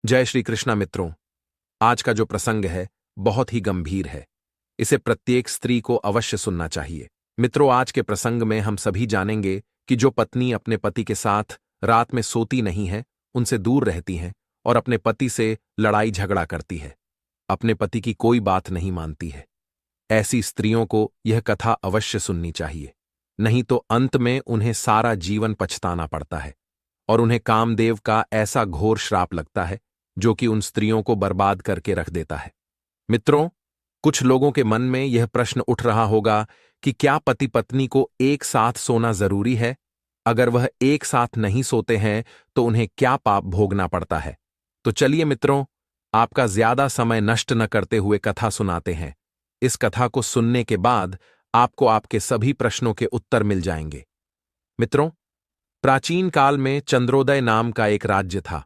जय श्री कृष्णा मित्रों। आज का जो प्रसंग है बहुत ही गंभीर है। इसे प्रत्येक स्त्री को अवश्य सुनना चाहिए। मित्रों, आज के प्रसंग में हम सभी जानेंगे कि जो पत्नी अपने पति के साथ रात में सोती नहीं है, उनसे दूर रहती हैं और अपने पति से लड़ाई झगड़ा करती है, अपने पति की कोई बात नहीं मानती है, ऐसी स्त्रियों को यह कथा अवश्य सुननी चाहिए। नहीं तो अंत में उन्हें सारा जीवन पछताना पड़ता है और उन्हें कामदेव का ऐसा घोर श्राप लगता है जो कि उन स्त्रियों को बर्बाद करके रख देता है। मित्रों, कुछ लोगों के मन में यह प्रश्न उठ रहा होगा कि क्या पति पत्नी को एक साथ सोना जरूरी है? अगर वह एक साथ नहीं सोते हैं तो उन्हें क्या पाप भोगना पड़ता है? तो चलिए मित्रों, आपका ज्यादा समय नष्ट न करते हुए कथा सुनाते हैं। इस कथा को सुनने के बाद आपको आपके सभी प्रश्नों के उत्तर मिल जाएंगे। मित्रों, प्राचीन काल में चंद्रोदय नाम का एक राज्य था।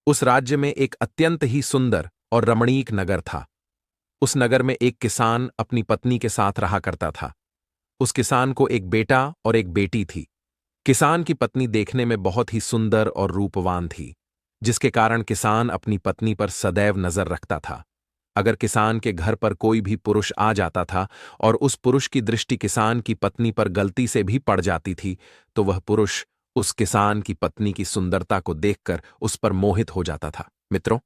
उस राज्य में एक अत्यंत ही सुंदर और रमणीक नगर था। उस नगर में एक किसान अपनी पत्नी के साथ रहा करता था। उस किसान को एक बेटा और एक बेटी थी। किसान की पत्नी देखने में बहुत ही सुंदर और रूपवान थी, जिसके कारण किसान अपनी पत्नी पर सदैव नजर रखता था। अगर किसान के घर पर कोई भी पुरुष आ जाता था और उस पुरुष की दृष्टि किसान की पत्नी पर गलती से भी पड़ जाती थी, तो वह पुरुष उस किसान की पत्नी की सुंदरता को देखकर उस पर मोहित हो जाता था। मित्रों,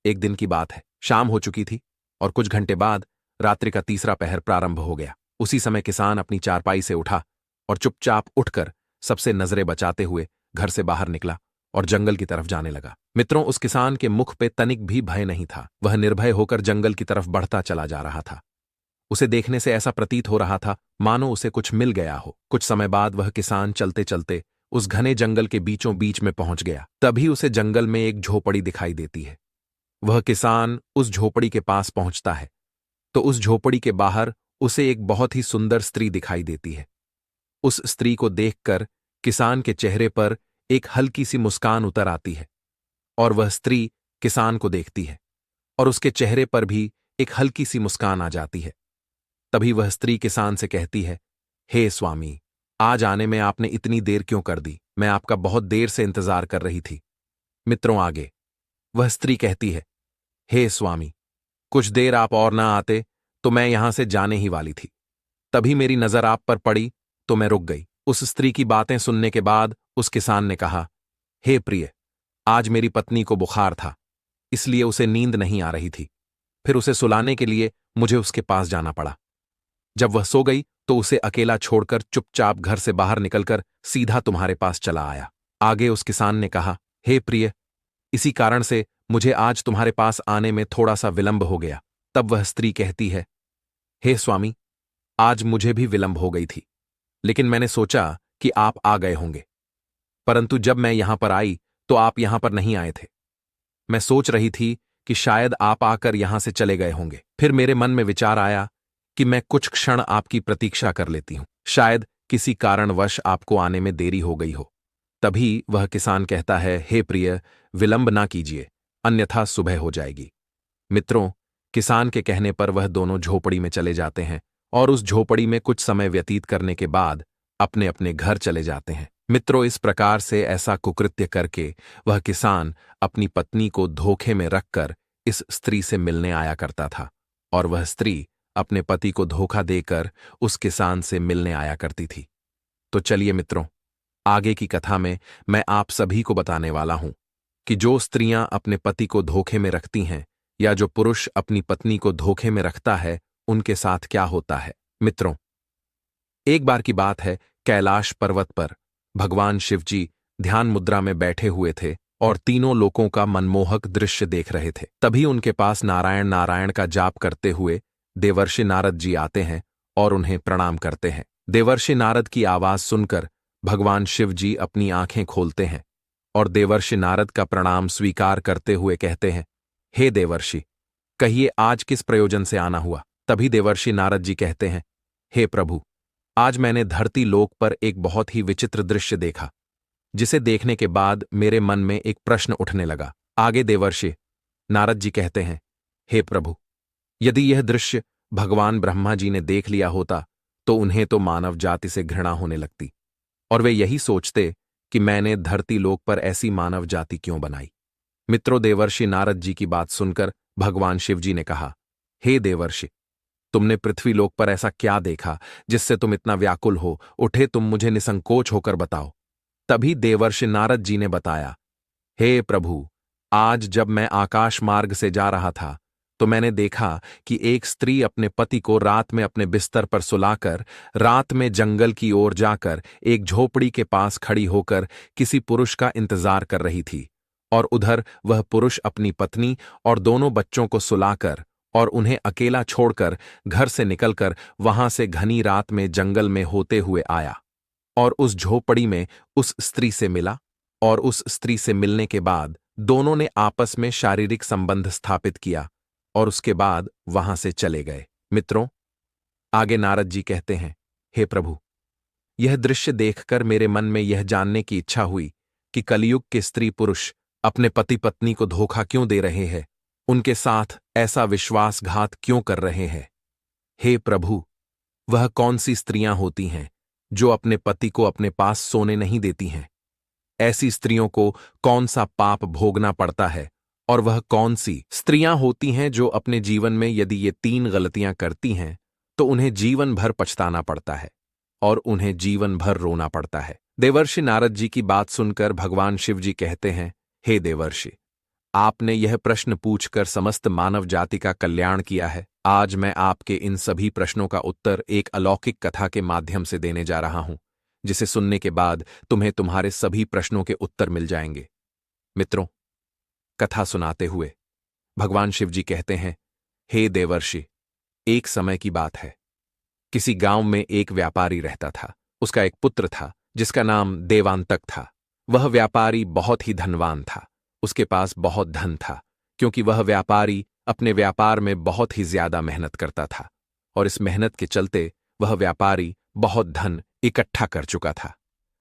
एक दिन की बात है। शाम हो चुकी थी और कुछ घंटे बाद रात्रि का तीसरा पहर प्रारंभ हो गया। उसी समय किसान अपनी चारपाई से उठा और चुपचाप उठकर सबसे नजरें बचाते हुए घर से बाहर निकला और जंगल की तरफ जाने लगा। मित्रों, उस किसान के मुख पे तनिक भी भय नहीं था। वह निर्भय होकर जंगल की तरफ बढ़ता चला जा रहा था। उसे देखने से ऐसा प्रतीत हो रहा था मानो उसे कुछ मिल गया हो। कुछ समय बाद वह किसान चलते चलते उस घने जंगल के बीचों बीच में पहुंच गया। तभी उसे जंगल में एक झोपड़ी दिखाई देती है। वह किसान उस झोपड़ी के पास पहुंचता है तो उस झोपड़ी के बाहर उसे एक बहुत ही सुंदर स्त्री दिखाई देती है। उस स्त्री को देखकर किसान के चेहरे पर एक हल्की सी मुस्कान उतर आती है और वह स्त्री किसान को देखती है और उसके चेहरे पर भी एक हल्की सी मुस्कान आ जाती है। तभी वह स्त्री किसान से कहती है, हे स्वामी, आज आने में आपने इतनी देर क्यों कर दी? मैं आपका बहुत देर से इंतजार कर रही थी। मित्रों, आगे वह स्त्री कहती है, हे स्वामी, कुछ देर आप और ना आते तो मैं यहां से जाने ही वाली थी। तभी मेरी नजर आप पर पड़ी तो मैं रुक गई। उस स्त्री की बातें सुनने के बाद उस किसान ने कहा, हे प्रिय, आज मेरी पत्नी को बुखार था, इसलिए उसे नींद नहीं आ रही थी। फिर उसे सुलाने के लिए मुझे उसके पास जाना पड़ा। जब वह सो गई तो उसे अकेला छोड़कर चुपचाप घर से बाहर निकलकर सीधा तुम्हारे पास चला आया। आगे उस किसान ने कहा, हे प्रिय, इसी कारण से मुझे आज तुम्हारे पास आने में थोड़ा सा विलंब हो गया। तब वह स्त्री कहती है, हे स्वामी, आज मुझे भी विलंब हो गई थी, लेकिन मैंने सोचा कि आप आ गए होंगे, परंतु जब मैं यहां पर आई तो आप यहां पर नहीं आए थे। मैं सोच रही थी कि शायद आप आकर यहां से चले गए होंगे। फिर मेरे मन में विचार आया कि मैं कुछ क्षण आपकी प्रतीक्षा कर लेती हूं, शायद किसी कारणवश आपको आने में देरी हो गई हो। तभी वह किसान कहता है, हे प्रिय, विलंब ना कीजिए, अन्यथा सुबह हो जाएगी। मित्रों, किसान के कहने पर वह दोनों झोपड़ी में चले जाते हैं और उस झोपड़ी में कुछ समय व्यतीत करने के बाद अपने अपने घर चले जाते हैं। मित्रों, इस प्रकार से ऐसा कुकृत्य करके वह किसान अपनी पत्नी को धोखे में रखकर इस स्त्री से मिलने आया करता था और वह स्त्री अपने पति को धोखा देकर उस किसान से मिलने आया करती थी। तो चलिए मित्रों, आगे की कथा में मैं आप सभी को बताने वाला हूं कि जो स्त्रियां अपने पति को धोखे में रखती हैं या जो पुरुष अपनी पत्नी को धोखे में रखता है, उनके साथ क्या होता है। मित्रों, एक बार की बात है, कैलाश पर्वत पर भगवान शिवजी ध्यान मुद्रा में बैठे हुए थे और तीनों लोकों का मनमोहक दृश्य देख रहे थे। तभी उनके पास नारायण नारायण का जाप करते हुए देवर्षि नारद जी आते हैं और उन्हें प्रणाम करते हैं। देवर्षि नारद की आवाज सुनकर भगवान शिव जी अपनी आंखें खोलते हैं और देवर्षि नारद का प्रणाम स्वीकार करते हुए कहते हैं, हे देवर्षि, कहिए आज किस प्रयोजन से आना हुआ। तभी देवर्षि नारद जी कहते हैं, हे प्रभु, आज मैंने धरती लोक पर एक बहुत ही विचित्र दृश्य देखा, जिसे देखने के बाद मेरे मन में एक प्रश्न उठने लगा। आगे देवर्षि नारद जी कहते हैं, हे प्रभु, यदि यह दृश्य भगवान ब्रह्मा जी ने देख लिया होता तो उन्हें तो मानव जाति से घृणा होने लगती और वे यही सोचते कि मैंने धरती लोक पर ऐसी मानव जाति क्यों बनाई। मित्रों, देवर्षि नारद जी की बात सुनकर भगवान शिव जी ने कहा, हे देवर्षि, तुमने पृथ्वीलोक पर ऐसा क्या देखा जिससे तुम इतना व्याकुल हो? उठे, तुम मुझे निसंकोच होकर बताओ। तभी देवर्षि नारद जी ने बताया, हे प्रभु, आज जब मैं आकाश मार्ग से जा रहा था तो मैंने देखा कि एक स्त्री अपने पति को रात में अपने बिस्तर पर सुलाकर रात में जंगल की ओर जाकर एक झोपड़ी के पास खड़ी होकर किसी पुरुष का इंतजार कर रही थी, और उधर वह पुरुष अपनी पत्नी और दोनों बच्चों को सुलाकर और उन्हें अकेला छोड़कर घर से निकलकर वहां से घनी रात में जंगल में होते हुए आया और उस झोपड़ी में उस स्त्री से मिला, और उस स्त्री से मिलने के बाद दोनों ने आपस में शारीरिक संबंध स्थापित किया और उसके बाद वहां से चले गए। मित्रों, आगे नारद जी कहते हैं, हे प्रभु, यह दृश्य देखकर मेरे मन में यह जानने की इच्छा हुई कि कलयुग के स्त्री पुरुष अपने पति पत्नी को धोखा क्यों दे रहे हैं, उनके साथ ऐसा विश्वासघात क्यों कर रहे हैं। हे प्रभु, वह कौन सी स्त्रियां होती हैं जो अपने पति को अपने पास सोने नहीं देती हैं? ऐसी स्त्रियों को कौन सा पाप भोगना पड़ता है, और वह कौन सी स्त्रियां होती हैं जो अपने जीवन में यदि ये 3 गलतियां करती हैं तो उन्हें जीवन भर पछताना पड़ता है और उन्हें जीवन भर रोना पड़ता है। देवर्षि नारद जी की बात सुनकर भगवान शिव जी कहते हैं, हे देवर्षि, आपने यह प्रश्न पूछकर समस्त मानव जाति का कल्याण किया है। आज मैं आपके इन सभी प्रश्नों का उत्तर एक अलौकिक कथा के माध्यम से देने जा रहा हूं, जिसे सुनने के बाद तुम्हें तुम्हारे सभी प्रश्नों के उत्तर मिल जाएंगे। मित्रों, कथा सुनाते हुए भगवान शिव जी कहते हैं, हे देवर्षि, एक समय की बात है। किसी गांव में एक व्यापारी रहता था। उसका एक पुत्र था जिसका नाम देवांतक था। वह व्यापारी बहुत ही धनवान था। उसके पास बहुत धन था, क्योंकि वह व्यापारी अपने व्यापार में बहुत ही ज्यादा मेहनत करता था, और इस मेहनत के चलते वह व्यापारी बहुत धन इकट्ठा कर चुका था।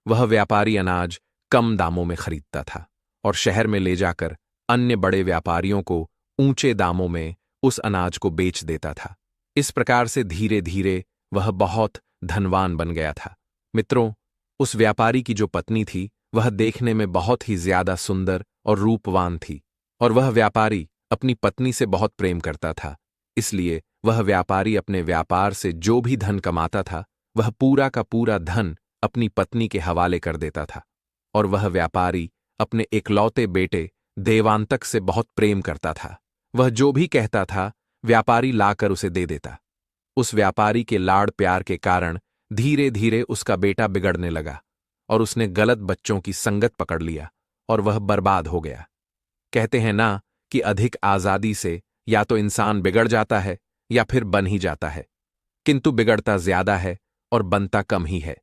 वह व्यापारी अनाज कम दामों में खरीदता था और शहर में ले जाकर अन्य बड़े व्यापारियों को ऊंचे दामों में उस अनाज को बेच देता था। इस प्रकार से धीरे धीरे वह बहुत धनवान बन गया था। मित्रों, उस व्यापारी की जो पत्नी थी वह देखने में बहुत ही ज्यादा सुंदर और रूपवान थी, और वह व्यापारी अपनी पत्नी से बहुत प्रेम करता था। इसलिए वह व्यापारी अपने व्यापार से जो भी धन कमाता था वह पूरा का पूरा धन अपनी पत्नी के हवाले कर देता था, और वह व्यापारी अपने इकलौते बेटे देवांतक से बहुत प्रेम करता था। वह जो भी कहता था व्यापारी लाकर उसे दे देता। उस व्यापारी के लाड़ प्यार के कारण धीरे धीरे उसका बेटा बिगड़ने लगा और उसने गलत बच्चों की संगत पकड़ लिया और वह बर्बाद हो गया। कहते हैं ना कि अधिक आजादी से या तो इंसान बिगड़ जाता है या फिर बन ही जाता है, किंतु बिगड़ता ज्यादा है और बनता कम ही है।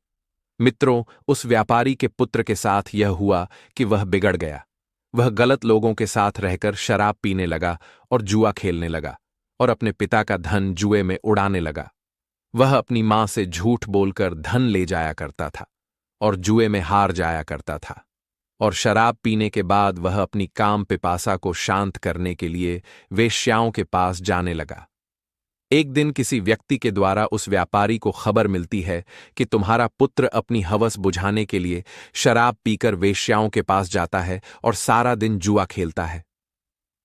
मित्रों, उस व्यापारी के पुत्र के साथ यह हुआ कि वह बिगड़ गया। वह गलत लोगों के साथ रहकर शराब पीने लगा और जुआ खेलने लगा और अपने पिता का धन जुए में उड़ाने लगा। वह अपनी मां से झूठ बोलकर धन ले जाया करता था और जुए में हार जाया करता था, और शराब पीने के बाद वह अपनी काम पिपासा को शांत करने के लिए वेश्याओं के पास जाने लगा। एक दिन किसी व्यक्ति के द्वारा उस व्यापारी को खबर मिलती है कि तुम्हारा पुत्र अपनी हवस बुझाने के लिए शराब पीकर वेश्याओं के पास जाता है और सारा दिन जुआ खेलता है।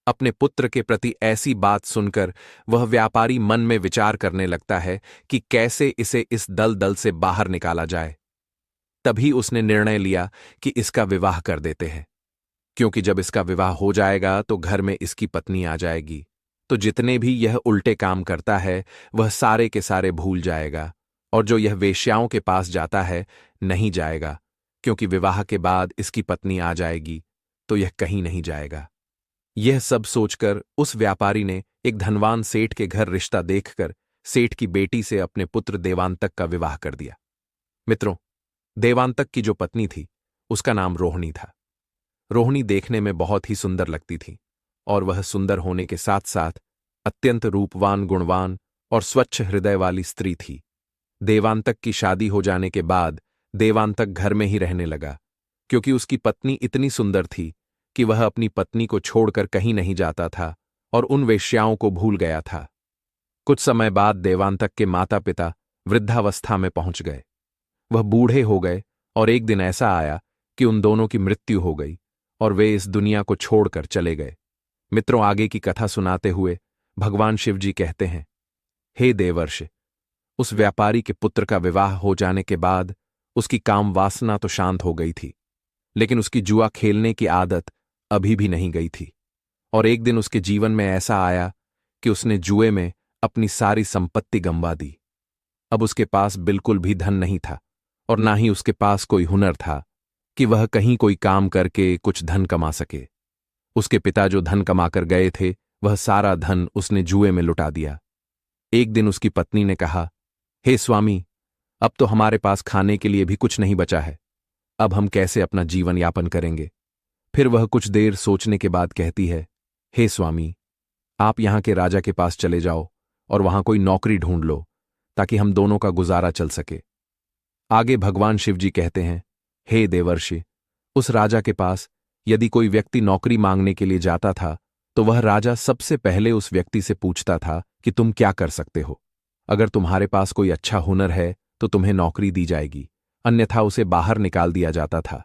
अपने पुत्र के प्रति ऐसी बात सुनकर वह व्यापारी मन में विचार करने लगता है कि कैसे इसे इस दलदल से बाहर निकाला जाए। तभी उसने निर्णय लिया कि इसका विवाह कर देते हैं, क्योंकि जब इसका विवाह हो जाएगा तो घर में इसकी पत्नी आ जाएगी, तो जितने भी यह उल्टे काम करता है वह सारे के सारे भूल जाएगा, और जो यह वेश्याओं के पास जाता है नहीं जाएगा, क्योंकि विवाह के बाद इसकी पत्नी आ जाएगी तो यह कहीं नहीं जाएगा। यह सब सोचकर उस व्यापारी ने एक धनवान सेठ के घर रिश्ता देखकर सेठ की बेटी से अपने पुत्र देवांतक का विवाह कर दिया। मित्रों, देवांतक की जो पत्नी थी उसका नाम रोहिणी था। रोहिणी देखने में बहुत ही सुंदर लगती थी, और वह सुंदर होने के साथ साथ अत्यंत रूपवान, गुणवान और स्वच्छ हृदय वाली स्त्री थी। देवांतक की शादी हो जाने के बाद देवांतक घर में ही रहने लगा, क्योंकि उसकी पत्नी इतनी सुंदर थी कि वह अपनी पत्नी को छोड़कर कहीं नहीं जाता था और उन वेश्याओं को भूल गया था। कुछ समय बाद देवांतक के माता पिता वृद्धावस्था में पहुंच गए। वह बूढ़े हो गए और एक दिन ऐसा आया कि उन दोनों की मृत्यु हो गई और वे इस दुनिया को छोड़कर चले गए। मित्रों, आगे की कथा सुनाते हुए भगवान शिव जी कहते हैं, हे देवर्षि, उस व्यापारी के पुत्र का विवाह हो जाने के बाद उसकी काम वासना तो शांत हो गई थी, लेकिन उसकी जुआ खेलने की आदत अभी भी नहीं गई थी। और एक दिन उसके जीवन में ऐसा आया कि उसने जुए में अपनी सारी संपत्ति गंवा दी। अब उसके पास बिल्कुल भी धन नहीं था और ना ही उसके पास कोई हुनर था कि वह कहीं कोई काम करके कुछ धन कमा सके। उसके पिता जो धन कमाकर गए थे, वह सारा धन उसने जुए में लुटा दिया। एक दिन उसकी पत्नी ने कहा, हे स्वामी, अब तो हमारे पास खाने के लिए भी कुछ नहीं बचा है। अब हम कैसे अपना जीवन यापन करेंगे? फिर वह कुछ देर सोचने के बाद कहती है, हे स्वामी, आप यहां के राजा के पास चले जाओ और वहां कोई नौकरी ढूंढ लो ताकि हम दोनों का गुजारा चल सके। आगे भगवान शिव जी कहते हैं, हे देवर्षि, उस राजा के पास यदि कोई व्यक्ति नौकरी मांगने के लिए जाता था तो वह राजा सबसे पहले उस व्यक्ति से पूछता था कि तुम क्या कर सकते हो। अगर तुम्हारे पास कोई अच्छा हुनर है तो तुम्हें नौकरी दी जाएगी, अन्यथा उसे बाहर निकाल दिया जाता था।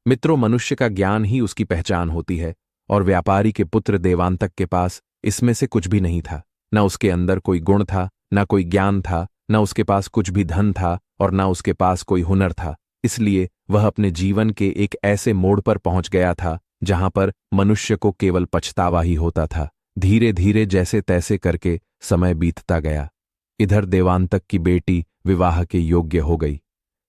मित्रों, मनुष्य का ज्ञान ही उसकी पहचान होती है और व्यापारी के पुत्र देवांतक के पास इसमें से कुछ भी नहीं था। न उसके अंदर कोई गुण था, न कोई ज्ञान था, न उसके पास कुछ भी धन था और न उसके पास कोई हुनर था। इसलिए वह अपने जीवन के एक ऐसे मोड़ पर पहुंच गया था जहां पर मनुष्य को केवल पछतावा ही होता था। धीरे धीरे जैसे तैसे करके समय बीतता गया। इधर देवांतक की बेटी विवाह के योग्य हो गई,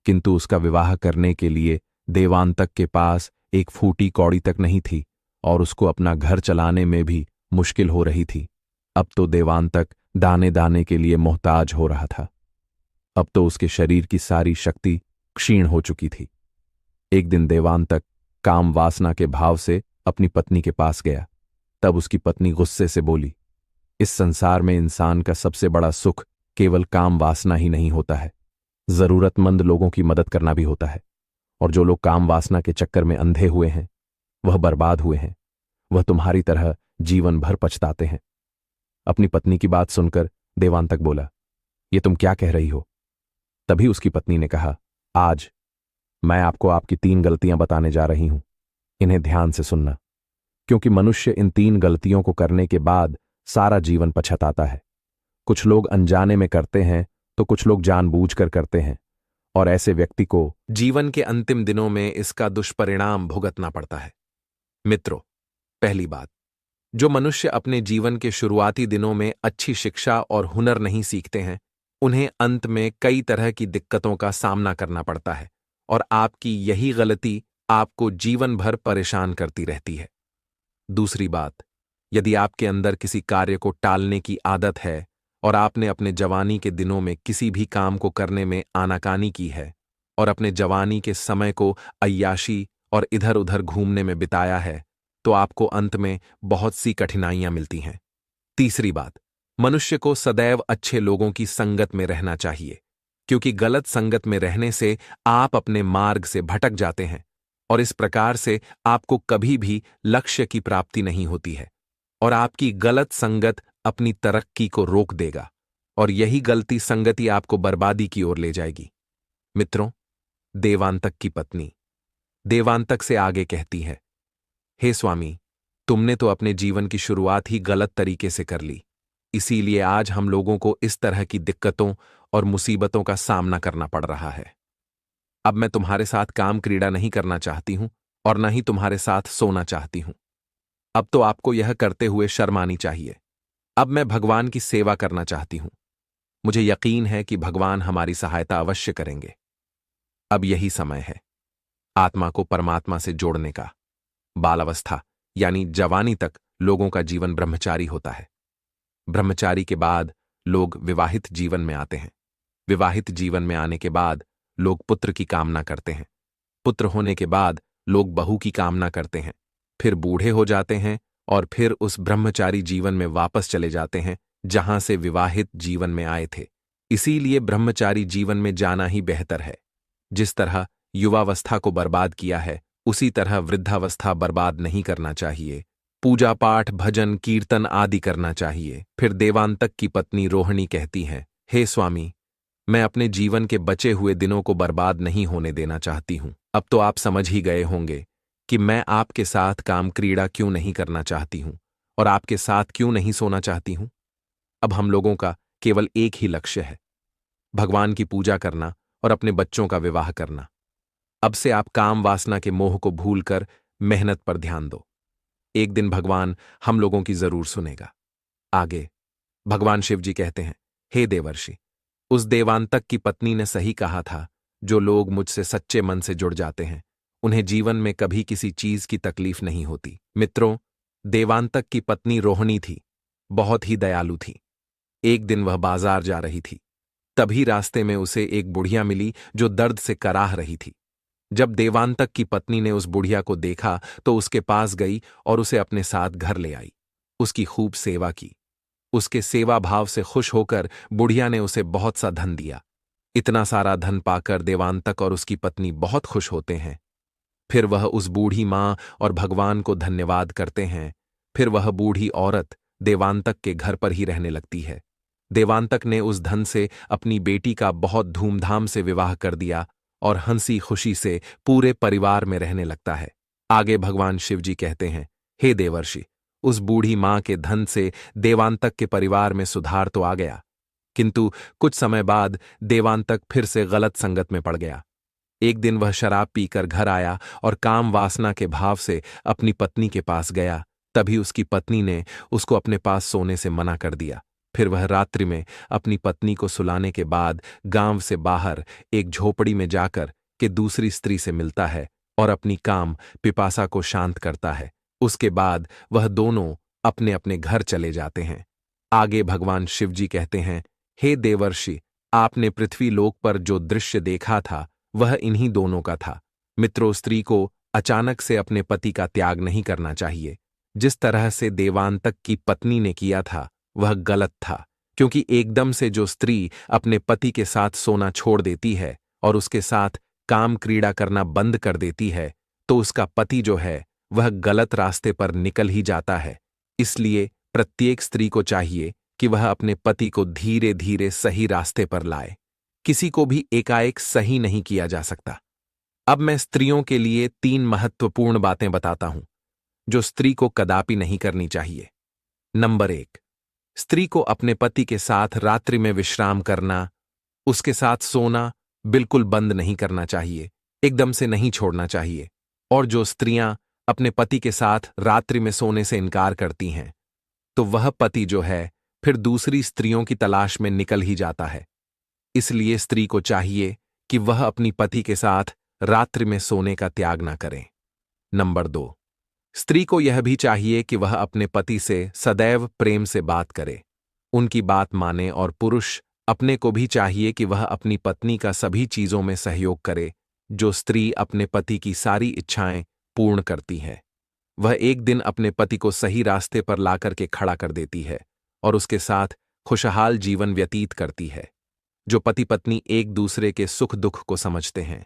किंतु उसका विवाह करने के लिए देवांतक के पास एक फूटी कौड़ी तक नहीं थी और उसको अपना घर चलाने में भी मुश्किल हो रही थी। अब तो देवांतक दाने दाने के लिए मोहताज हो रहा था। अब तो उसके शरीर की सारी शक्ति क्षीण हो चुकी थी। एक दिन देवांतक काम वासना के भाव से अपनी पत्नी के पास गया। तब उसकी पत्नी गुस्से से बोली, इस संसार में इंसान का सबसे बड़ा सुख केवल काम वासना ही नहीं होता है, जरूरतमंद लोगों की मदद करना भी होता है। और जो लोग काम वासना के चक्कर में अंधे हुए हैं, वह बर्बाद हुए हैं। वह तुम्हारी तरह जीवन भर पछताते हैं। अपनी पत्नी की बात सुनकर देवांतक बोला, ये तुम क्या कह रही हो? तभी उसकी पत्नी ने कहा, आज मैं आपको आपकी 3 गलतियां बताने जा रही हूं। इन्हें ध्यान से सुनना, क्योंकि मनुष्य इन 3 गलतियों को करने के बाद सारा जीवन पछताता है। कुछ लोग अनजाने में करते हैं तो कुछ लोग जानबूझकर करते हैं, और ऐसे व्यक्ति को जीवन के अंतिम दिनों में इसका दुष्परिणाम भुगतना पड़ता है। मित्रों, पहली बात, जो मनुष्य अपने जीवन के शुरुआती दिनों में अच्छी शिक्षा और हुनर नहीं सीखते हैं, उन्हें अंत में कई तरह की दिक्कतों का सामना करना पड़ता है और आपकी यही गलती आपको जीवन भर परेशान करती रहती है। दूसरी बात, यदि आपके अंदर किसी कार्य को टालने की आदत है और आपने अपने जवानी के दिनों में किसी भी काम को करने में आनाकानी की है और अपने जवानी के समय को अय्याशी और इधर उधर घूमने में बिताया है, तो आपको अंत में बहुत सी कठिनाइयां मिलती हैं। तीसरी बात, मनुष्य को सदैव अच्छे लोगों की संगत में रहना चाहिए, क्योंकि गलत संगत में रहने से आप अपने मार्ग से भटक जाते हैं और इस प्रकार से आपको कभी भी लक्ष्य की प्राप्ति नहीं होती है और आपकी गलत संगत अपनी तरक्की को रोक देगा और यही गलती संगति आपको बर्बादी की ओर ले जाएगी। मित्रों, देवांतक की पत्नी देवांतक से आगे कहती है, हे स्वामी, तुमने तो अपने जीवन की शुरुआत ही गलत तरीके से कर ली, इसीलिए आज हम लोगों को इस तरह की दिक्कतों और मुसीबतों का सामना करना पड़ रहा है। अब मैं तुम्हारे साथ काम क्रीड़ा नहीं करना चाहती हूं और न ही तुम्हारे साथ सोना चाहती हूं। अब तो आपको यह करते हुए शर्म आनी चाहिए। अब मैं भगवान की सेवा करना चाहती हूं। मुझे यकीन है कि भगवान हमारी सहायता अवश्य करेंगे। अब यही समय है आत्मा को परमात्मा से जोड़ने का। बालावस्था यानी जवानी तक लोगों का जीवन ब्रह्मचारी होता है। ब्रह्मचारी के बाद लोग विवाहित जीवन में आते हैं। विवाहित जीवन में आने के बाद लोग पुत्र की कामना करते हैं। पुत्र होने के बाद लोग बहू की कामना करते हैं। फिर बूढ़े हो जाते हैं और फिर उस ब्रह्मचारी जीवन में वापस चले जाते हैं जहां से विवाहित जीवन में आए थे। इसीलिए ब्रह्मचारी जीवन में जाना ही बेहतर है। जिस तरह युवावस्था को बर्बाद किया है, उसी तरह वृद्धावस्था बर्बाद नहीं करना चाहिए। पूजा पाठ, भजन, कीर्तन आदि करना चाहिए। फिर देवांतक की पत्नी रोहिणी कहती है, हे स्वामी, मैं अपने जीवन के बचे हुए दिनों को बर्बाद नहीं होने देना चाहती हूं। अब तो आप समझ ही गए होंगे कि मैं आपके साथ काम क्रीड़ा क्यों नहीं करना चाहती हूं और आपके साथ क्यों नहीं सोना चाहती हूं? अब हम लोगों का केवल एक ही लक्ष्य है, भगवान की पूजा करना और अपने बच्चों का विवाह करना। अब से आप काम वासना के मोह को भूलकर मेहनत पर ध्यान दो। एक दिन भगवान हम लोगों की जरूर सुनेगा। आगे भगवान शिव जी कहते हैं, हे देवर्षि, उस देवांतक की पत्नी ने सही कहा था, जो लोग मुझसे सच्चे मन से जुड़ जाते हैं उन्हें जीवन में कभी किसी चीज की तकलीफ नहीं होती। मित्रों, देवांतक की पत्नी रोहिणी थी, बहुत ही दयालु थी। एक दिन वह बाजार जा रही थी, तभी रास्ते में उसे एक बुढ़िया मिली जो दर्द से कराह रही थी। जब देवांतक की पत्नी ने उस बुढ़िया को देखा तो उसके पास गई और उसे अपने साथ घर ले आई। उसकी खूब सेवा की। उसके सेवा भाव से खुश होकर बुढ़िया ने उसे बहुत सा धन दिया। इतना सारा धन पाकर देवांतक और उसकी पत्नी बहुत खुश होते हैं। फिर वह उस बूढ़ी मां और भगवान को धन्यवाद करते हैं। फिर वह बूढ़ी औरत देवांतक के घर पर ही रहने लगती है। देवांतक ने उस धन से अपनी बेटी का बहुत धूमधाम से विवाह कर दिया और हंसी खुशी से पूरे परिवार में रहने लगता है। आगे भगवान शिव जी कहते हैं, हे देवर्षि, उस बूढ़ी मां के धन से देवांतक के परिवार में सुधार तो आ गया, किंतु कुछ समय बाद देवांतक फिर से गलत संगत में पड़ गया। एक दिन वह शराब पीकर घर आया और काम वासना के भाव से अपनी पत्नी के पास गया। तभी उसकी पत्नी ने उसको अपने पास सोने से मना कर दिया। फिर वह रात्रि में अपनी पत्नी को सुलाने के बाद गांव से बाहर एक झोपड़ी में जाकर के दूसरी स्त्री से मिलता है और अपनी काम पिपासा को शांत करता है। उसके बाद वह दोनों अपने अपने घर चले जाते हैं। आगे भगवान शिव जी कहते हैं, हे देवर्षि, आपने पृथ्वी लोक पर जो दृश्य देखा था वह इन्हीं दोनों का था। मित्रों, स्त्री को अचानक से अपने पति का त्याग नहीं करना चाहिए। जिस तरह से देवांतक की पत्नी ने किया था वह गलत था, क्योंकि एकदम से जो स्त्री अपने पति के साथ सोना छोड़ देती है और उसके साथ काम क्रीड़ा करना बंद कर देती है तो उसका पति जो है वह गलत रास्ते पर निकल ही जाता है। इसलिए प्रत्येक स्त्री को चाहिए कि वह अपने पति को धीरे धीरे सही रास्ते पर लाए। किसी को भी एकाएक सही नहीं किया जा सकता। अब मैं स्त्रियों के लिए 3 महत्वपूर्ण बातें बताता हूं जो स्त्री को कदापि नहीं करनी चाहिए। नंबर 1, स्त्री को अपने पति के साथ रात्रि में विश्राम करना, उसके साथ सोना बिल्कुल बंद नहीं करना चाहिए, एकदम से नहीं छोड़ना चाहिए। और जो स्त्रियां अपने पति के साथ रात्रि में सोने से इनकार करती हैं तो वह पति जो है फिर दूसरी स्त्रियों की तलाश में निकल ही जाता है। इसलिए स्त्री को चाहिए कि वह अपनी पति के साथ रात्रि में सोने का त्याग ना करें। नंबर 2, स्त्री को यह भी चाहिए कि वह अपने पति से सदैव प्रेम से बात करे, उनकी बात माने, और पुरुष अपने को भी चाहिए कि वह अपनी पत्नी का सभी चीजों में सहयोग करे। जो स्त्री अपने पति की सारी इच्छाएं पूर्ण करती है वह एक दिन अपने पति को सही रास्ते पर लाकर के खड़ा कर देती है और उसके साथ खुशहाल जीवन व्यतीत करती है। जो पति पत्नी एक दूसरे के सुख दुख को समझते हैं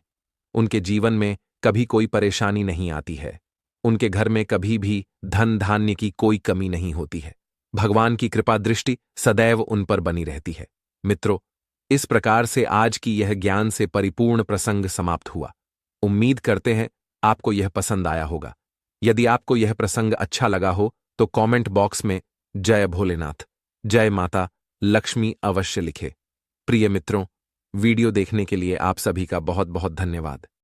उनके जीवन में कभी कोई परेशानी नहीं आती है। उनके घर में कभी भी धन धान्य की कोई कमी नहीं होती है। भगवान की कृपा दृष्टि सदैव उन पर बनी रहती है। मित्रों, इस प्रकार से आज की यह ज्ञान से परिपूर्ण प्रसंग समाप्त हुआ। उम्मीद करते हैं आपको यह पसंद आया होगा। यदि आपको यह प्रसंग अच्छा लगा हो तो कमेंट बॉक्स में जय भोलेनाथ, जय माता लक्ष्मी अवश्य लिखें। प्रिय मित्रों, वीडियो देखने के लिए आप सभी का बहुत बहुत धन्यवाद।